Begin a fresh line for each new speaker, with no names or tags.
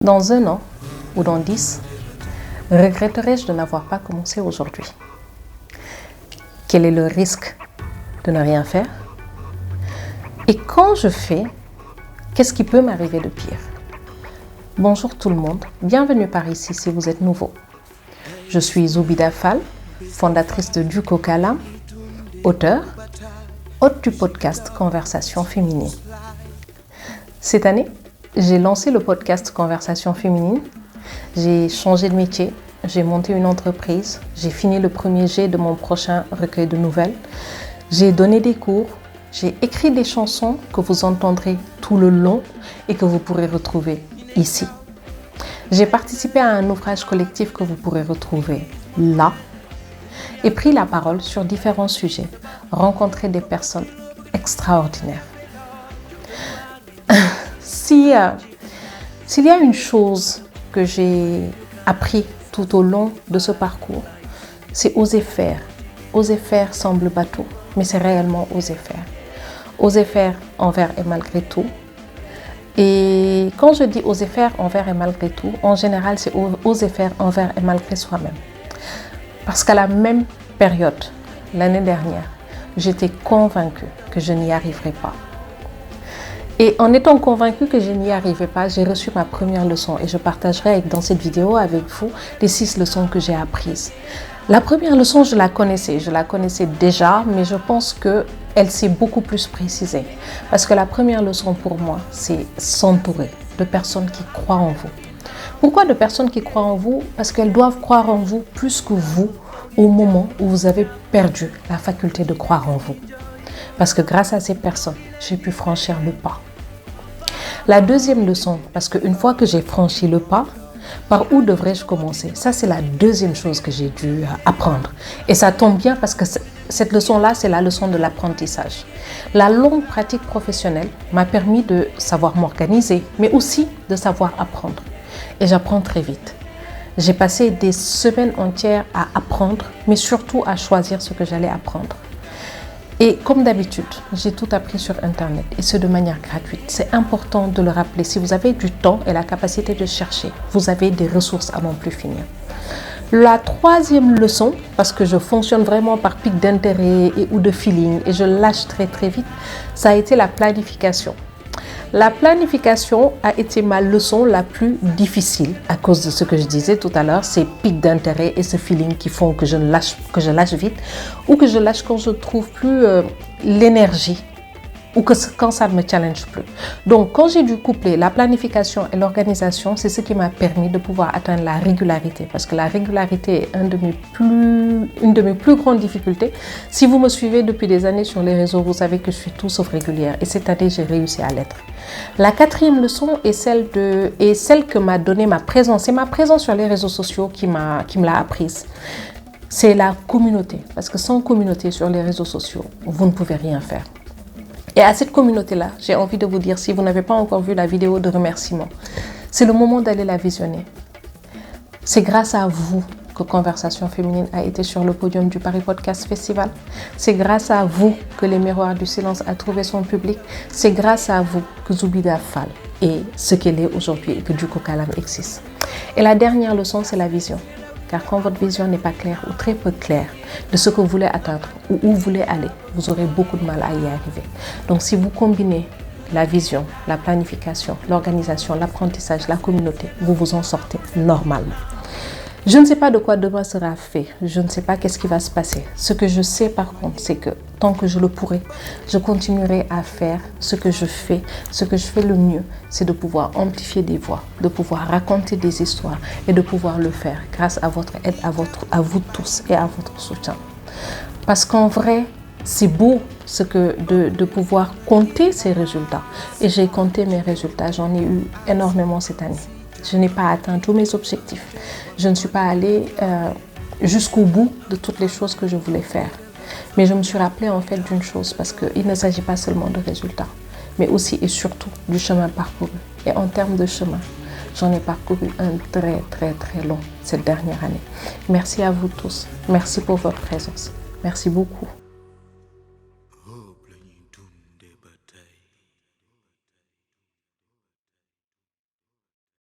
Dans 1 an ou dans 10, regretterai-je de n'avoir pas commencé aujourd'hui? Quel est le risque de ne rien faire? Et quand je fais, qu'est-ce qui peut m'arriver de pire? Bonjour tout le monde, bienvenue par ici si vous êtes nouveau. Je suis Zoubida Fall, fondatrice de Du Coq à l'âme, auteure, hôte du podcast Conversation féminine. Cette année, j'ai lancé le podcast Conversation féminine, j'ai changé de métier, j'ai monté une entreprise, j'ai fini le premier jet de mon prochain recueil de nouvelles, j'ai donné des cours, j'ai écrit des chansons que vous entendrez tout le long et que vous pourrez retrouver ici. J'ai participé à un ouvrage collectif que vous pourrez retrouver là et pris la parole sur différents sujets, rencontré des personnes extraordinaires. S'il y a une chose que j'ai appris tout au long de ce parcours, c'est oser faire. Oser faire semble bateau, mais c'est réellement oser faire. Oser faire envers et malgré tout. Et quand je dis oser faire envers et malgré tout, en général, c'est oser faire envers et malgré soi-même. Parce qu'à la même période, l'année dernière, j'étais convaincue que je n'y arriverais pas. Et en étant convaincue que je n'y arrivais pas, j'ai reçu ma première leçon et je partagerai dans cette vidéo avec vous les 6 leçons que j'ai apprises. La première leçon, je la connaissais déjà, mais je pense qu'elle s'est beaucoup plus précisée. Parce que la première leçon pour moi, c'est s'entourer de personnes qui croient en vous. Pourquoi de personnes qui croient en vous? Parce qu'elles doivent croire en vous plus que vous au moment où vous avez perdu la faculté de croire en vous. Parce que grâce à ces personnes, j'ai pu franchir le pas. La deuxième leçon, parce qu'une fois que j'ai franchi le pas, par où devrais-je commencer? Ça, c'est la deuxième chose que j'ai dû apprendre. Et ça tombe bien parce que cette leçon-là, c'est la leçon de l'apprentissage. La longue pratique professionnelle m'a permis de savoir m'organiser, mais aussi de savoir apprendre. Et j'apprends très vite. J'ai passé des semaines entières à apprendre, mais surtout à choisir ce que j'allais apprendre. Et comme d'habitude, j'ai tout appris sur Internet et ce de manière gratuite. C'est important de le rappeler. Si vous avez du temps et la capacité de chercher, vous avez des ressources à n'en plus finir. La troisième leçon, parce que je fonctionne vraiment par pic d'intérêt ou de feeling et je lâche très très vite, ça a été la planification. La planification a été ma leçon la plus difficile à cause de ce que je disais tout à l'heure, ces pics d'intérêt et ce feeling qui font que je lâche vite ou que je lâche quand je ne trouve plus l'énergie ou quand ça ne me challenge plus. Donc, quand j'ai dû coupler la planification et l'organisation, c'est ce qui m'a permis de pouvoir atteindre la régularité. Parce que la régularité est une de mes plus grandes difficultés. Si vous me suivez depuis des années sur les réseaux, vous savez que je suis tout sauf régulière. Et cette année, j'ai réussi à l'être. La quatrième leçon est celle que m'a donnée ma présence. C'est ma présence sur les réseaux sociaux qui me l'a apprise. C'est la communauté. Parce que sans communauté sur les réseaux sociaux, vous ne pouvez rien faire. Et à cette communauté-là, j'ai envie de vous dire, si vous n'avez pas encore vu la vidéo de remerciement, c'est le moment d'aller la visionner. C'est grâce à vous que Conversation féminine a été sur le podium du Paris Podcast Festival. C'est grâce à vous que Les Miroirs du Silence a trouvé son public. C'est grâce à vous que Zoubida Fall est ce qu'elle est aujourd'hui et que Du Coq à l'âme existe. Et la dernière leçon, c'est la vision. Car quand votre vision n'est pas claire ou très peu claire de ce que vous voulez atteindre ou où vous voulez aller, vous aurez beaucoup de mal à y arriver. Donc si vous combinez la vision, la planification, l'organisation, l'apprentissage, la communauté, vous vous en sortez normalement. Je ne sais pas de quoi demain sera fait. Je ne sais pas qu'est-ce qui va se passer. Ce que je sais par contre, c'est que tant que je le pourrai, je continuerai à faire ce que je fais. Ce que je fais le mieux, c'est de pouvoir amplifier des voix, de pouvoir raconter des histoires et de pouvoir le faire grâce à votre aide, à vous tous et à votre soutien. Parce qu'en vrai, c'est beau de pouvoir compter ces résultats. Et j'ai compté mes résultats, j'en ai eu énormément cette année. Je n'ai pas atteint tous mes objectifs. Je ne suis pas allée jusqu'au bout de toutes les choses que je voulais faire. Mais je me suis rappelée en fait d'une chose, parce qu'il ne s'agit pas seulement de résultats, mais aussi et surtout du chemin parcouru. Et en termes de chemin, j'en ai parcouru un très très très long cette dernière année. Merci à vous tous. Merci pour votre présence. Merci beaucoup.